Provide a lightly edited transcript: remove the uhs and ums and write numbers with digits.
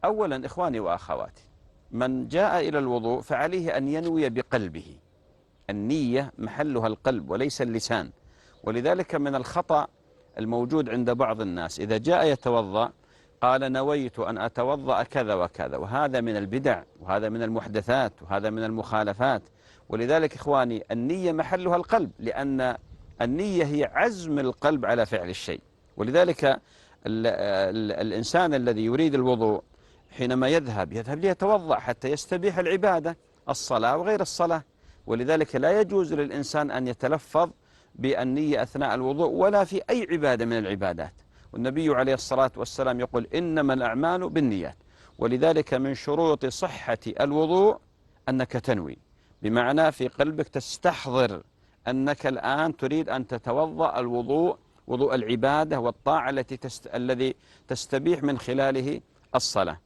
أولا إخواني وأخواتي، من جاء إلى الوضوء فعليه أن ينوي بقلبه. النية محلها القلب وليس اللسان. ولذلك من الخطأ الموجود عند بعض الناس إذا جاء يتوضأ قال نويت أن أتوضأ كذا وكذا، وهذا من البدع وهذا من المحدثات وهذا من المخالفات. ولذلك إخواني النية محلها القلب، لأن النية هي عزم القلب على فعل الشيء. ولذلك الإنسان الذي يريد الوضوء حينما يذهب ليتوضأ حتى يستبيح العبادة، الصلاة وغير الصلاة. ولذلك لا يجوز للإنسان أن يتلفظ بالنية أثناء الوضوء ولا في أي عبادة من العبادات. والنبي عليه الصلاة والسلام يقول إنما الأعمال بالنيات. ولذلك من شروط صحة الوضوء أنك تنوي، بمعنى في قلبك تستحضر أنك الآن تريد أن تتوضأ الوضوء، وضوء العبادة والطاعة الذي تستبيح من خلاله الصلاة.